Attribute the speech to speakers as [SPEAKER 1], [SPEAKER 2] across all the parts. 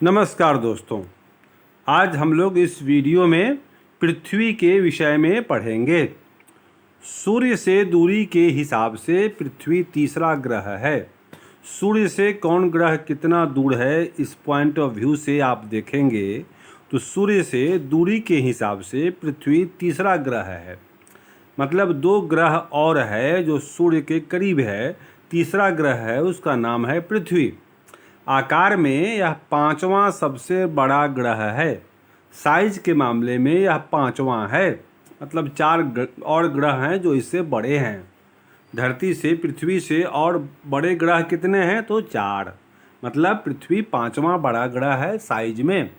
[SPEAKER 1] नमस्कार दोस्तों, आज हम लोग इस वीडियो में पृथ्वी के विषय में पढ़ेंगे। सूर्य से दूरी के हिसाब से पृथ्वी तीसरा ग्रह है। सूर्य से कौन ग्रह कितना दूर है, इस पॉइंट ऑफ व्यू से आप देखेंगे तो सूर्य से दूरी के हिसाब से पृथ्वी तीसरा ग्रह है। मतलब दो ग्रह और है जो सूर्य के करीब है, तीसरा ग्रह है उसका नाम है पृथ्वी। आकार में यह पांचवा सबसे बड़ा ग्रह है। साइज के मामले में यह पांचवा है। मतलब चार और ग्रह हैं जो इससे बड़े हैं। धरती से, पृथ्वी से और बड़े ग्रह कितने हैं? तो चार। मतलब पृथ्वी पांचवा बड़ा ग्रह है साइज में।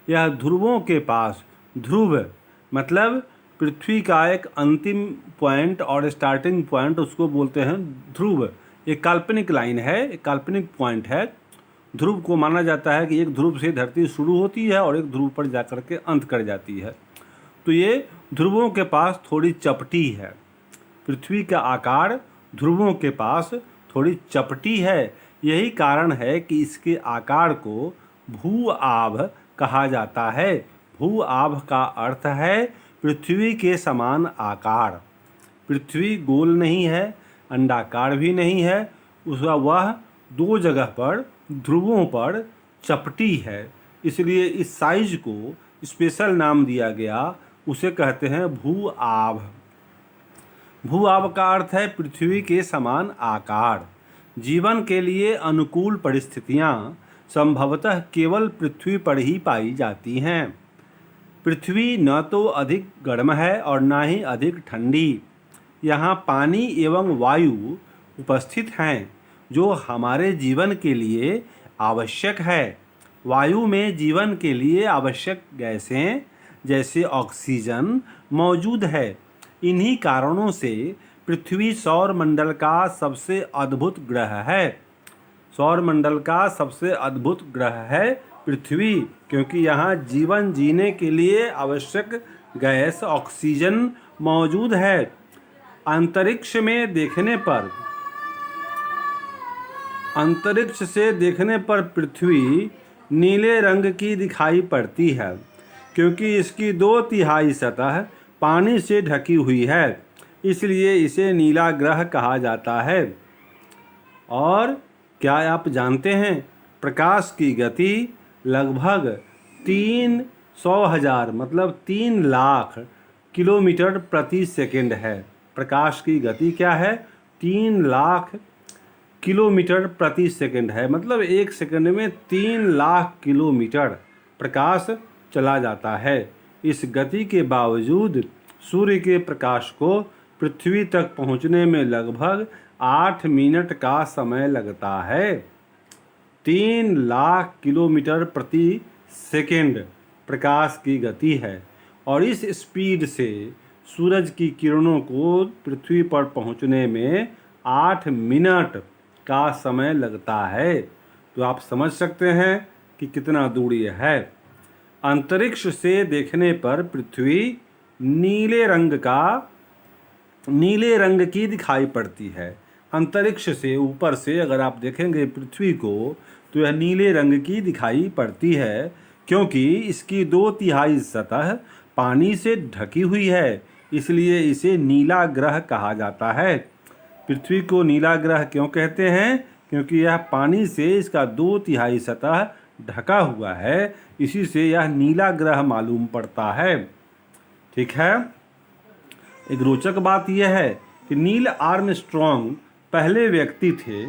[SPEAKER 1] यह ध्रुवों के पास, ध्रुव मतलब पृथ्वी का एक अंतिम पॉइंट और स्टार्टिंग पॉइंट, उसको बोलते हैं ध्रुव। एक काल्पनिक लाइन है, एक काल्पनिक पॉइंट है। ध्रुव को माना जाता है कि एक ध्रुव से धरती शुरू होती है और एक ध्रुव पर जाकर के अंत कर जाती है। तो ये ध्रुवों के पास थोड़ी चपटी है। पृथ्वी का आकार ध्रुवों के पास थोड़ी चपटी है। यही कारण है कि इसके आकार को भू आभ कहा जाता है। भू आभ का अर्थ है पृथ्वी के समान आकार। पृथ्वी गोल नहीं है, अंडाकार भी नहीं है, उसका वह दो जगह पर ध्रुवों पर चपटी है। इसलिए इस साइज को स्पेशल नाम दिया गया, उसे कहते हैं भू आभ। भू आभ का अर्थ है पृथ्वी के समान आकार। जीवन के लिए अनुकूल परिस्थितियां संभवतः केवल पृथ्वी पर ही पाई जाती हैं। पृथ्वी न तो अधिक गर्म है और न ही अधिक ठंडी। यहाँ पानी एवं वायु उपस्थित हैं जो हमारे जीवन के लिए आवश्यक है। वायु में जीवन के लिए आवश्यक गैसें जैसे ऑक्सीजन मौजूद है। इन्हीं कारणों से पृथ्वी सौर मंडल का सबसे अद्भुत ग्रह है। सौर मंडल का सबसे अद्भुत ग्रह है पृथ्वी, क्योंकि यहाँ जीवन जीने के लिए आवश्यक गैस ऑक्सीजन मौजूद है। अंतरिक्ष से देखने पर पृथ्वी नीले रंग की दिखाई पड़ती है, क्योंकि इसकी 2/3 सतह पानी से ढकी हुई है। इसलिए इसे नीला ग्रह कहा जाता है। और क्या आप जानते हैं, प्रकाश की गति लगभग 300,000 मतलब 3 लाख किलोमीटर प्रति सेकंड है। प्रकाश की गति क्या है? 3 लाख किलोमीटर प्रति सेकंड है। मतलब एक सेकंड में 3 लाख किलोमीटर प्रकाश चला जाता है। इस गति के बावजूद सूर्य के प्रकाश को पृथ्वी तक पहुंचने में लगभग 8 मिनट का समय लगता है। 3 लाख किलोमीटर प्रति सेकंड प्रकाश की गति है और इस स्पीड से सूरज की किरणों को पृथ्वी पर पहुंचने में 8 मिनट का समय लगता है। तो आप समझ सकते हैं कि कितना दूरी है। अंतरिक्ष से देखने पर पृथ्वी नीले रंग की दिखाई पड़ती है। अंतरिक्ष से ऊपर से अगर आप देखेंगे पृथ्वी को तो यह नीले रंग की दिखाई पड़ती है, क्योंकि इसकी 2/3 सतह पानी से ढकी हुई है। इसलिए इसे नीला ग्रह कहा जाता है। पृथ्वी को नीला ग्रह क्यों कहते हैं? क्योंकि यह पानी से इसका 2/3 सतह ढका हुआ है। इसी से यह नीला ग्रह मालूम पड़ता है। ठीक है। एक रोचक बात यह है कि नील आर्मस्ट्रॉन्ग पहले व्यक्ति थे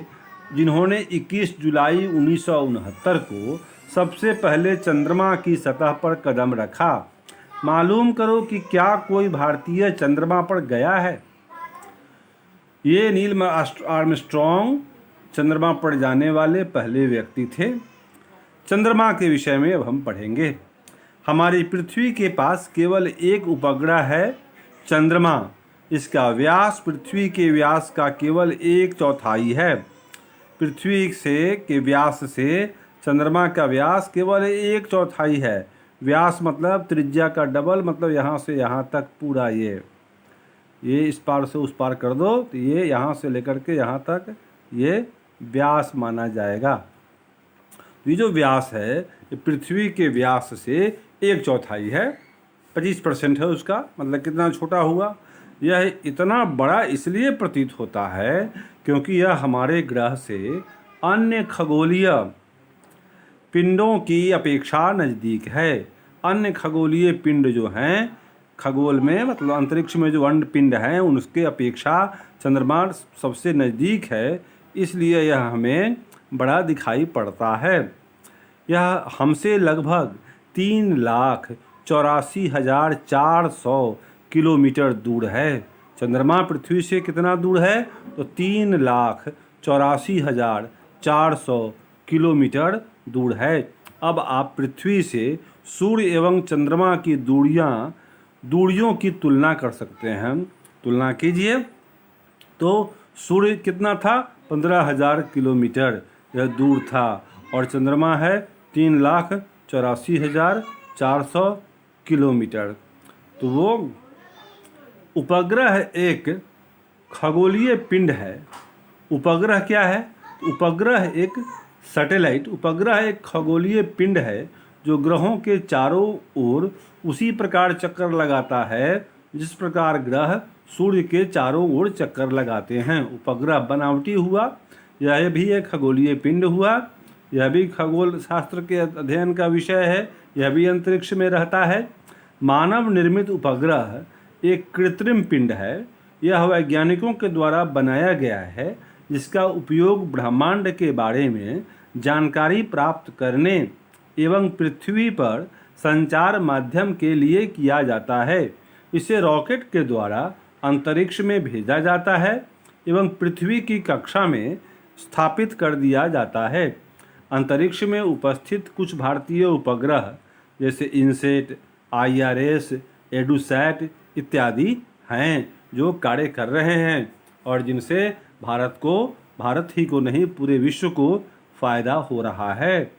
[SPEAKER 1] जिन्होंने 21 जुलाई 1969 को सबसे पहले चंद्रमा की सतह पर कदम रखा। मालूम करो कि क्या कोई भारतीय चंद्रमा पर गया है? ये नील आर्मस्ट्रॉन्ग चंद्रमा पर जाने वाले पहले व्यक्ति थे। चंद्रमा के विषय में अब हम पढ़ेंगे। हमारी पृथ्वी के पास केवल एक उपग्रह है, चंद्रमा। इसका व्यास पृथ्वी के व्यास का केवल 1/4 है। पृथ्वी के व्यास से चंद्रमा का व्यास केवल 1/4 है। व्यास मतलब त्रिज्या का डबल, मतलब यहाँ से यहाँ तक पूरा ये इस पार से उस पार कर दो तो ये यहाँ से लेकर के यहाँ तक ये व्यास माना जाएगा। ये जो व्यास है ये पृथ्वी के व्यास से 1/4 है, 25% है उसका, मतलब कितना छोटा हुआ। यह इतना बड़ा इसलिए प्रतीत होता है क्योंकि यह हमारे ग्रह से अन्य खगोलीय पिंडों की अपेक्षा नज़दीक है। अन्य खगोलीय पिंड जो हैं खगोल में, मतलब अंतरिक्ष में जो अन्य पिंड हैं उनके अपेक्षा चंद्रमा सबसे नज़दीक है, इसलिए यह हमें बड़ा दिखाई पड़ता है। यह हमसे लगभग 3,84,400 किलोमीटर दूर है। चंद्रमा पृथ्वी से कितना दूर है? तो 3,84,400 किलोमीटर दूर है। अब आप पृथ्वी से सूर्य एवं चंद्रमा की दूरियों की तुलना कर सकते हैं। तुलना कीजिए तो सूर्य कितना था? 15,000 किलोमीटर यह दूर था और चंद्रमा है 3,84,400 किलोमीटर। तो वो उपग्रह एक खगोलीय पिंड है। उपग्रह क्या है? उपग्रह एक सैटेलाइट, उपग्रह एक खगोलीय पिंड है जो ग्रहों के चारों ओर उसी प्रकार चक्कर लगाता है जिस प्रकार ग्रह सूर्य के चारों ओर चक्कर लगाते हैं। उपग्रह बनावटी हुआ, यह भी एक खगोलीय पिंड हुआ, यह भी खगोल शास्त्र के अध्ययन का विषय है, यह भी अंतरिक्ष में रहता है। मानव निर्मित उपग्रह एक कृत्रिम पिंड है। यह वैज्ञानिकों के द्वारा बनाया गया है जिसका उपयोग ब्रह्मांड के बारे में जानकारी प्राप्त करने एवं पृथ्वी पर संचार माध्यम के लिए किया जाता है। इसे रॉकेट के द्वारा अंतरिक्ष में भेजा जाता है एवं पृथ्वी की कक्षा में स्थापित कर दिया जाता है। अंतरिक्ष में उपस्थित कुछ भारतीय उपग्रह जैसे इनसेट, IRS, एडुसैट इत्यादि हैं जो कार्य कर रहे हैं और जिनसे भारत ही को नहीं पूरे विश्व को फायदा हो रहा है।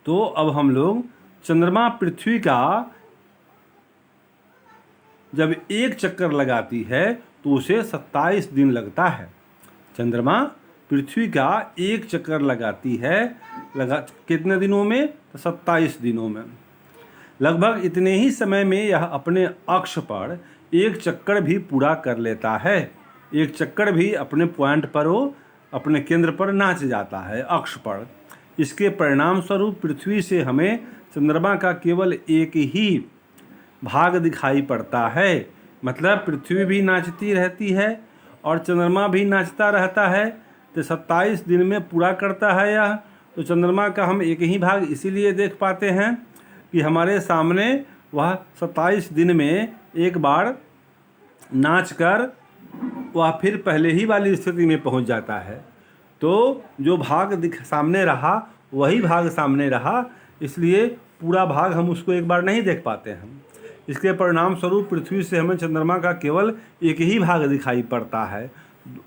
[SPEAKER 1] तो अब हम लोग चंद्रमा पृथ्वी का जब एक चक्कर लगाती है तो उसे 27 दिन लगता है। चंद्रमा पृथ्वी का एक चक्कर लगाती है कितने दिनों में? तो 27 दिनों में। लगभग इतने ही समय में यह अपने अक्ष पर एक चक्कर भी पूरा कर लेता है। एक चक्कर भी अपने पॉइंट पर वो अपने केंद्र पर नाच जाता है अक्ष पर। इसके परिणाम स्वरूप पृथ्वी से हमें चंद्रमा का केवल एक ही भाग दिखाई पड़ता है। मतलब पृथ्वी भी नाचती रहती है और चंद्रमा भी नाचता रहता है। तो 27 दिन में पूरा करता है यह। तो चंद्रमा का हम एक ही भाग इसीलिए देख पाते हैं कि हमारे सामने वह 27 दिन में एक बार नाचकर वह फिर पहले ही वाली स्थिति में पहुंच जाता है। तो जो भाग सामने रहा वही भाग सामने रहा, इसलिए पूरा भाग हम उसको एक बार नहीं देख पाते हैं। इसके परिणाम स्वरूप पृथ्वी से हमें चंद्रमा का केवल एक ही भाग दिखाई पड़ता है,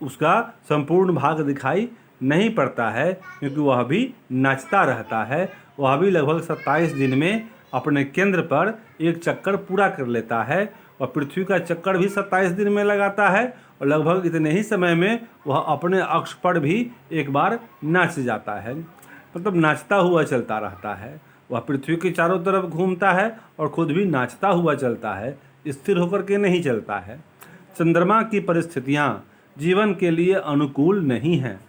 [SPEAKER 1] उसका संपूर्ण भाग दिखाई नहीं पड़ता है क्योंकि वह भी नाचता रहता है। वह भी लगभग 27 दिन में अपने केंद्र पर एक चक्कर पूरा कर लेता है और पृथ्वी का चक्कर भी 27 दिन में लगाता है और लगभग इतने ही समय में वह अपने अक्ष पर भी एक बार नाच जाता है। मतलब नाचता हुआ चलता रहता है। वह पृथ्वी के चारों तरफ घूमता है और खुद भी नाचता हुआ चलता है, स्थिर होकर के नहीं चलता है। चंद्रमा की परिस्थितियाँ जीवन के लिए अनुकूल नहीं हैं।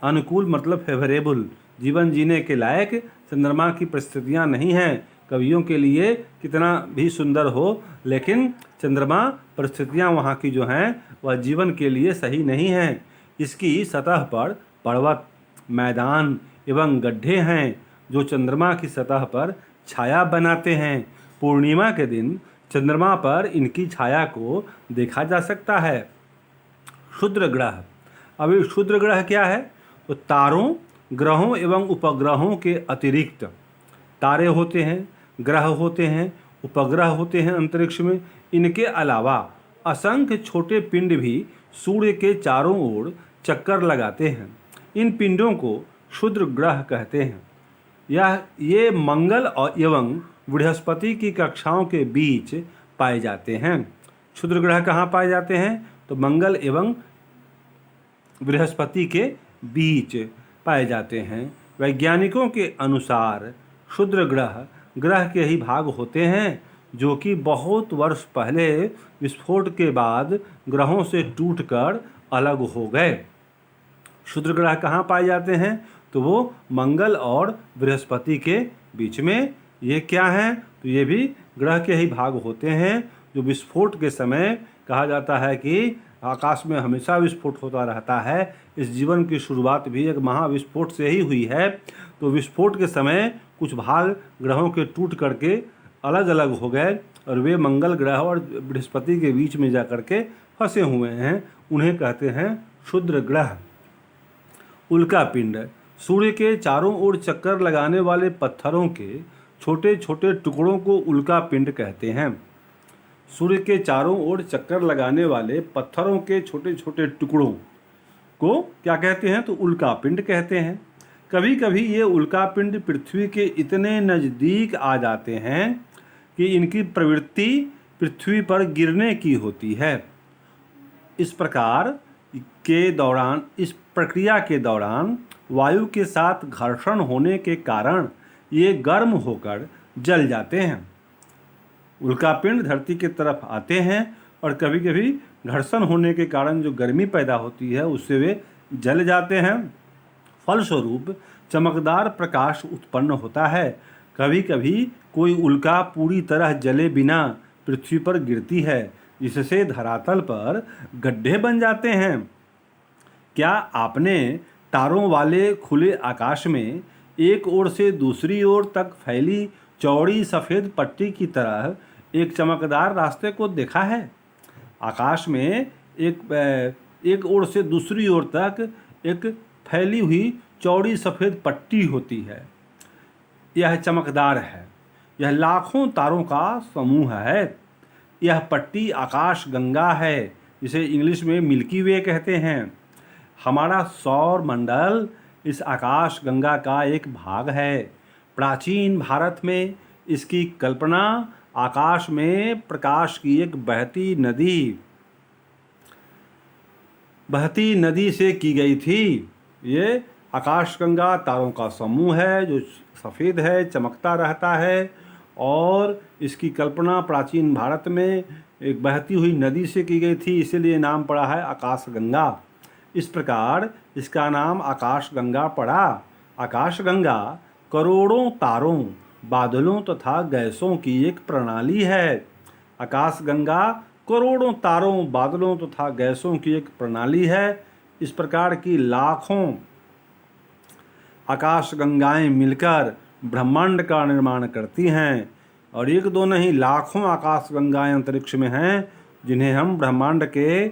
[SPEAKER 1] अनुकूल मतलब फेवरेबल, जीवन जीने के लायक चंद्रमा की परिस्थितियाँ नहीं हैं। कवियों के लिए कितना भी सुंदर हो, लेकिन चंद्रमा परिस्थितियाँ वहाँ की जो हैं वह जीवन के लिए सही नहीं हैं। इसकी सतह पर पर्वत, मैदान एवं गड्ढे हैं जो चंद्रमा की सतह पर छाया बनाते हैं। पूर्णिमा के दिन चंद्रमा पर इनकी छाया को देखा जा सकता है। क्षुद्र ग्रह, अभी क्षुद्र ग्रह क्या है? तो तारों, ग्रहों एवं उपग्रहों के अतिरिक्त तारे होते हैं, ग्रह होते हैं, उपग्रह होते हैं अंतरिक्ष में। इनके अलावा असंख्य छोटे पिंड भी सूर्य के चारों ओर चक्कर लगाते हैं। इन पिंडों को क्षुद्र ग्रह कहते हैं। ये मंगल और एवं बृहस्पति की कक्षाओं के बीच पाए जाते हैं। क्षुद्र ग्रह कहाँ पाए जाते हैं? तो मंगल एवं बृहस्पति के बीच पाए जाते हैं। वैज्ञानिकों के अनुसार क्षुद्र ग्रह ग्रह के ही भाग होते हैं जो कि बहुत वर्ष पहले विस्फोट के बाद ग्रहों से टूटकर अलग हो गए। क्षुद्र ग्रह कहाँ पाए जाते हैं? तो वो मंगल और बृहस्पति के बीच में। ये क्या हैं? तो ये भी ग्रह के ही भाग होते हैं जो विस्फोट के समय कहा जाता है कि आकाश में हमेशा विस्फोट होता रहता है। इस जीवन की शुरुआत भी एक महाविस्फोट से ही हुई है। तो विस्फोट के समय कुछ भाग ग्रहों के टूट करके अलग अलग हो गए और वे मंगल ग्रह और बृहस्पति के बीच में जा कर के फंसे हुए हैं। उन्हें कहते हैं क्षुद्र ग्रह। उल्का पिंड सूर्य के चारों ओर चक्कर लगाने वाले पत्थरों के छोटे छोटे टुकड़ों को उल्का पिंड कहते हैं। सूर्य के चारों ओर चक्कर लगाने वाले पत्थरों के छोटे छोटे टुकड़ों को क्या कहते हैं? तो उल्का पिंड कहते हैं। कभी कभी ये उल्का पिंड पृथ्वी के इतने नज़दीक आ जाते हैं कि इनकी प्रवृत्ति पृथ्वी पर गिरने की होती है। इस प्रक्रिया के दौरान वायु के साथ घर्षण होने के कारण ये गर्म होकर जल जाते हैं। उल्कापिंड धरती की तरफ आते हैं और कभी कभी घर्षण होने के कारण जो गर्मी पैदा होती है उससे वे जल जाते हैं। फलस्वरूप चमकदार प्रकाश उत्पन्न होता है। कभी कभी कोई उल्का पूरी तरह जले बिना पृथ्वी पर गिरती है जिससे धरातल पर गड्ढे बन जाते हैं। क्या आपने तारों वाले खुले आकाश में एक ओर से दूसरी ओर तक फैली चौड़ी सफ़ेद पट्टी की तरह एक चमकदार रास्ते को देखा है? आकाश में एक ओर से दूसरी ओर तक एक फैली हुई चौड़ी सफ़ेद पट्टी होती है। यह चमकदार है। यह लाखों तारों का समूह है। यह पट्टी आकाश गंगा है जिसे इंग्लिश में मिल्की वे कहते हैं। हमारा सौर मंडल इस आकाश गंगा का एक भाग है। प्राचीन भारत में इसकी कल्पना आकाश में प्रकाश की एक बहती नदी से की गई थी। ये आकाशगंगा तारों का समूह है जो सफ़ेद है, चमकता रहता है और इसकी कल्पना प्राचीन भारत में एक बहती हुई नदी से की गई थी, इसीलिए नाम पड़ा है आकाशगंगा। इस प्रकार इसका नाम आकाशगंगा पड़ा। आकाशगंगा करोड़ों तारों, बादलों तथा गैसों की एक प्रणाली है। आकाशगंगा करोड़ों तारों, बादलों तथा गैसों की एक प्रणाली है। इस प्रकार की लाखों आकाशगंगाएं मिलकर ब्रह्मांड का निर्माण करती हैं और एक दो नहीं लाखों आकाशगंगाएं अंतरिक्ष में हैं जिन्हें हम ब्रह्मांड के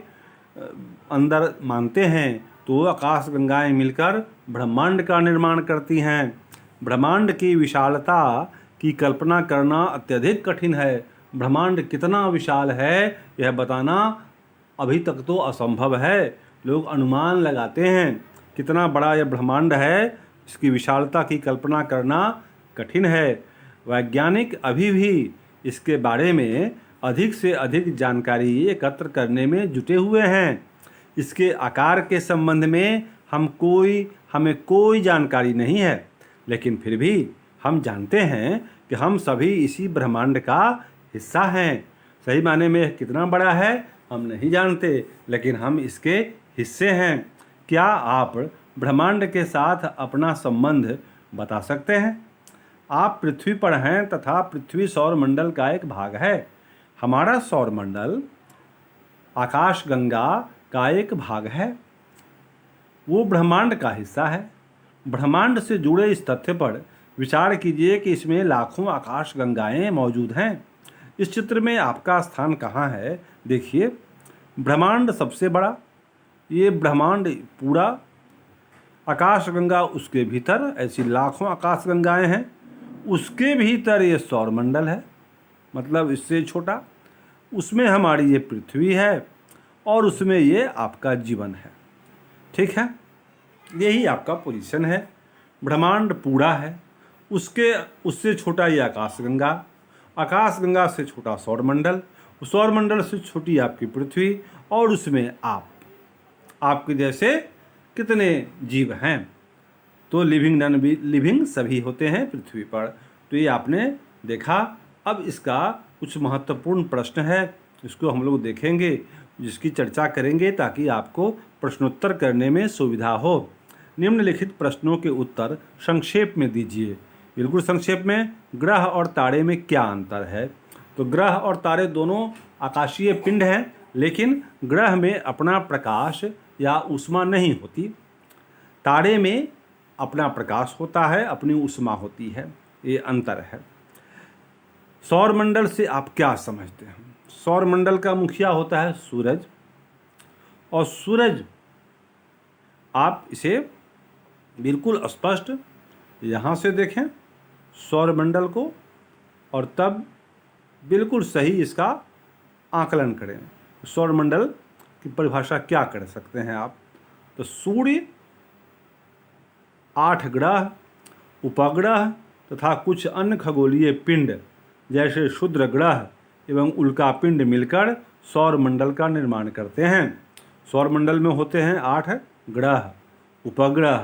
[SPEAKER 1] अंदर मानते हैं। तो आकाशगंगाएं मिलकर ब्रह्मांड का निर्माण करती हैं। ब्रह्मांड की विशालता की कल्पना करना अत्यधिक कठिन है। ब्रह्मांड कितना विशाल है यह बताना अभी तक तो असंभव है। लोग अनुमान लगाते हैं कितना बड़ा यह ब्रह्मांड है, इसकी विशालता की कल्पना करना कठिन है। वैज्ञानिक अभी भी इसके बारे में अधिक से अधिक जानकारी एकत्र करने में जुटे हुए हैं। इसके आकार के संबंध में हमें कोई जानकारी नहीं है, लेकिन फिर भी हम जानते हैं कि हम सभी इसी ब्रह्मांड का हिस्सा हैं। सही माने में कितना बड़ा है हम नहीं जानते, लेकिन हम इसके हिस्से हैं। क्या आप ब्रह्मांड के साथ अपना संबंध बता सकते हैं? आप पृथ्वी पर हैं तथा पृथ्वी सौरमंडल का एक भाग है। हमारा सौरमंडल आकाशगंगा का एक भाग है, वो ब्रह्मांड का हिस्सा है। ब्रह्मांड से जुड़े इस तथ्य पर विचार कीजिए कि इसमें लाखों आकाशगंगाएं मौजूद हैं। इस चित्र में आपका स्थान कहाँ है? देखिए, ब्रह्मांड सबसे बड़ा, ये ब्रह्मांड पूरा, आकाशगंगा उसके भीतर, ऐसी लाखों आकाशगंगाएं हैं। उसके भीतर ये सौरमंडल है, मतलब इससे छोटा, उसमें हमारी ये पृथ्वी है और उसमें ये आपका जीवन है। ठीक है, यही आपका पोजीशन है। ब्रह्मांड पूरा है, उससे छोटा ये आकाशगंगा, आकाशगंगा से छोटा सौरमंडल, सौरमंडल से छोटी आपकी पृथ्वी और उसमें आपके जैसे कितने जीव हैं। तो लिविंग नॉन लिविंग सभी होते हैं पृथ्वी पर। तो ये आपने देखा। अब इसका कुछ महत्वपूर्ण प्रश्न है, इसको हम लोग देखेंगे, जिसकी चर्चा करेंगे ताकि आपको प्रश्नोत्तर करने में सुविधा हो। निम्नलिखित प्रश्नों के उत्तर संक्षेप में दीजिए। बिल्कुल संक्षेप में। ग्रह और तारे में क्या अंतर है? तो ग्रह और तारे दोनों आकाशीय पिंड हैं, लेकिन ग्रह में अपना प्रकाश या ऊष्मा नहीं होती, तारे में अपना प्रकाश होता है, अपनी ऊष्मा होती है। ये अंतर है। सौरमंडल से आप क्या समझते हैं? सौरमंडल का मुखिया होता है सूरज, और सूरज आप इसे बिल्कुल स्पष्ट यहाँ से देखें सौरमंडल को, और तब बिल्कुल सही इसका आकलन करें। सौरमंडल की परिभाषा क्या कर सकते हैं आप? तो सूर्य, 8 ग्रह, उपग्रह तथा कुछ अन्य खगोलीय पिंड जैसे क्षुद्र ग्रह एवं उल्का पिंड मिलकर सौरमंडल का निर्माण करते हैं। सौरमंडल में होते हैं 8 ग्रह, उपग्रह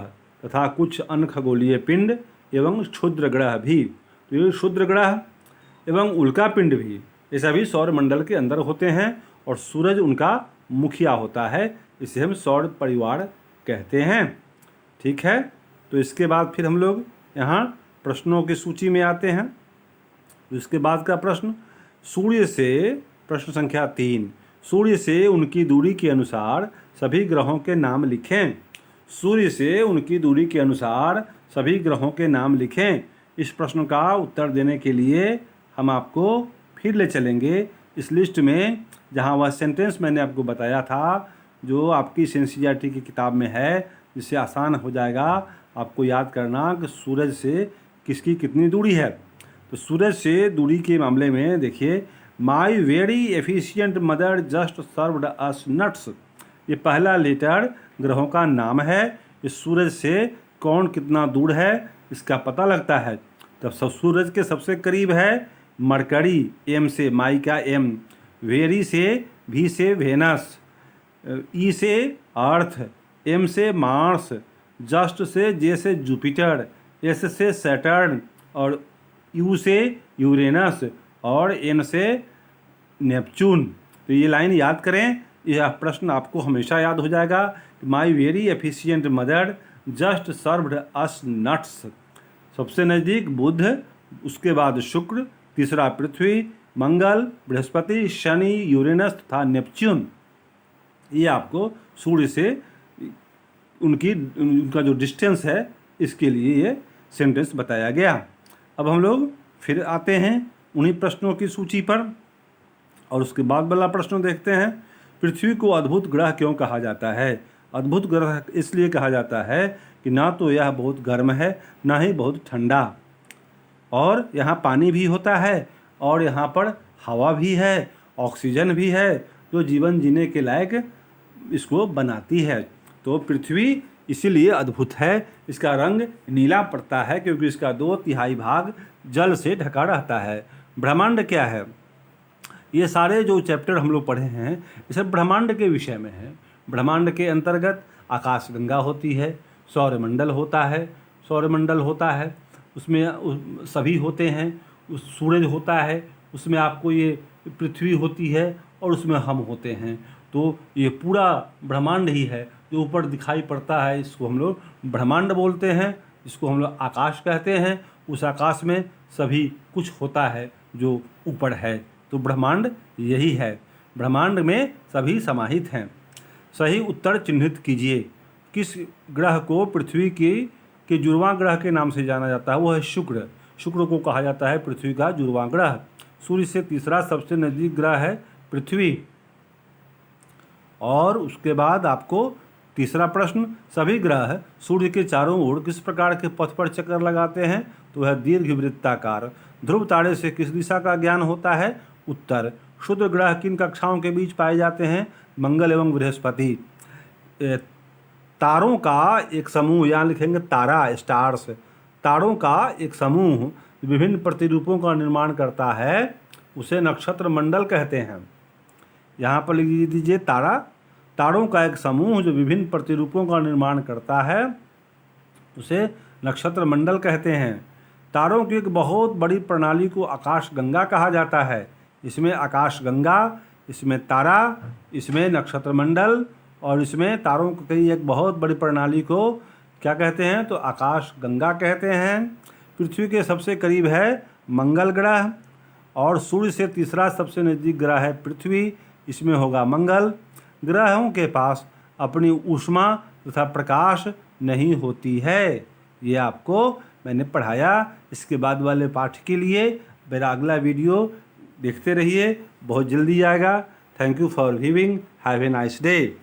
[SPEAKER 1] तथा कुछ अन्य खगोलीय पिंड एवं क्षुद्र ग्रह भी। तो ये क्षुद्र ग्रह एवं उल्का पिंड भी, ये सभी सौरमंडल के अंदर होते हैं, और सूरज उनका मुखिया होता है। इसे हम सौर परिवार कहते हैं। ठीक है। तो इसके बाद फिर हम लोग यहाँ प्रश्नों की सूची में आते हैं। तो इसके बाद का प्रश्न, सूर्य से, प्रश्न संख्या 3, सूर्य से उनकी दूरी के अनुसार सभी ग्रहों के नाम लिखें। सूर्य से उनकी दूरी के अनुसार सभी ग्रहों के नाम लिखें। इस प्रश्न का उत्तर देने के लिए हम आपको फिर ले चलेंगे इस लिस्ट में, जहां वह सेंटेंस मैंने आपको बताया था, जो आपकी एनसीईआरटी की किताब में है, जिससे आसान हो जाएगा आपको याद करना कि सूरज से किसकी कितनी दूरी है। तो सूरज से दूरी के मामले में देखिए, my very efficient mother just served us nuts. ये पहला लेटर ग्रहों का नाम है। इस सूरज से कौन कितना दूर है इसका पता लगता है। तब सूरज के सबसे करीब है मरकरी, एम से, माई का एम, वेरी से, वी से वेनस, ई से अर्थ, एम से मार्स, जस्ट से, जे से जुपिटर, एस से सैटर्न, और यू से यूरेनस, और एन से नेपच्यून। तो ये लाइन याद करें, यह प्रश्न आपको हमेशा याद हो जाएगा। My very efficient mother just served us nuts. सबसे नज़दीक बुध, उसके बाद शुक्र, तीसरा पृथ्वी, मंगल, बृहस्पति, शनि, यूरेनस तथा नेपच्यून। ये आपको सूर्य से उनका जो डिस्टेंस है, इसके लिए ये सेंटेंस बताया गया। अब हम लोग फिर आते हैं उन्हीं प्रश्नों की सूची पर, और उसके बाद वाला प्रश्न देखते हैं। पृथ्वी को अद्भुत ग्रह क्यों कहा जाता है? अद्भुत ग्रह इसलिए कहा जाता है कि ना तो यह बहुत गर्म है, ना ही बहुत ठंडा, और यहाँ पानी भी होता है, और यहाँ पर हवा भी है, ऑक्सीजन भी है, जो जीवन जीने के लायक इसको बनाती है। तो पृथ्वी इसीलिए अद्भुत है। इसका रंग नीला पड़ता है क्योंकि इसका 2/3 भाग जल से ढका रहता है। ब्रह्मांड क्या है? ये सारे जो चैप्टर हम लोग पढ़े हैं, ये सब ब्रह्मांड के विषय में है। ब्रह्मांड के अंतर्गत आकाशगंगा होती है, सौरमंडल होता है, उसमें सभी होते हैं, उस सूरज होता है, उसमें आपको ये पृथ्वी होती है, और उसमें हम होते हैं। तो ये पूरा ब्रह्मांड ही है जो ऊपर दिखाई पड़ता है, इसको हम लोग ब्रह्मांड बोलते हैं, इसको हम लोग आकाश कहते हैं। उस आकाश में सभी कुछ होता है जो ऊपर है, तो ब्रह्मांड यही है। ब्रह्मांड में सभी समाहित हैं। सही उत्तर चिन्हित कीजिए। किस ग्रह को पृथ्वी के जुड़वां ग्रह के नाम से जाना जाता है? वो है शुक्र। शुक्र को कहा जाता है पृथ्वी का जुड़वां ग्रह। सूर्य से तीसरा सबसे नज़दीक ग्रह है पृथ्वी। और उसके बाद आपको तीसरा प्रश्न, सभी ग्रह सूर्य के चारों ओर किस प्रकार के पथ पर चक्कर लगाते हैं? तो वह दीर्घवृत्ताकार। ध्रुव तारे से किस दिशा का ज्ञान होता है? उत्तर। क्षुद्र ग्रह किन कक्षाओं के बीच पाए जाते हैं? मंगल एवं बृहस्पति। तारों का एक समूह, यहाँ लिखेंगे तारा, स्टार्स। तारों का एक समूह विभिन्न प्रतिरूपों का निर्माण करता है, उसे नक्षत्र मंडल कहते हैं। यहाँ पर लिख दीजिए तारा। तारों का एक समूह जो विभिन्न प्रतिरूपों का निर्माण करता है, उसे नक्षत्र मंडल कहते हैं। तारों की एक बहुत बड़ी प्रणाली को आकाश गंगा कहा जाता है। इसमें आकाश गंगा, इसमें तारा, इसमें नक्षत्र मंडल और इसमें तारों की एक बहुत बड़ी प्रणाली को क्या कहते हैं? तो आकाश गंगा कहते हैं। पृथ्वी के सबसे करीब है मंगल ग्रह और सूर्य से तीसरा सबसे नज़दीक ग्रह है पृथ्वी, इसमें होगा मंगल। ग्रहों के पास अपनी ऊष्मा तथा प्रकाश नहीं होती है। ये आपको मैंने पढ़ाया। इसके बाद वाले पाठ के लिए मेरा अगला वीडियो देखते रहिए, बहुत जल्दी आएगा। Thank you for viewing. Have a nice day.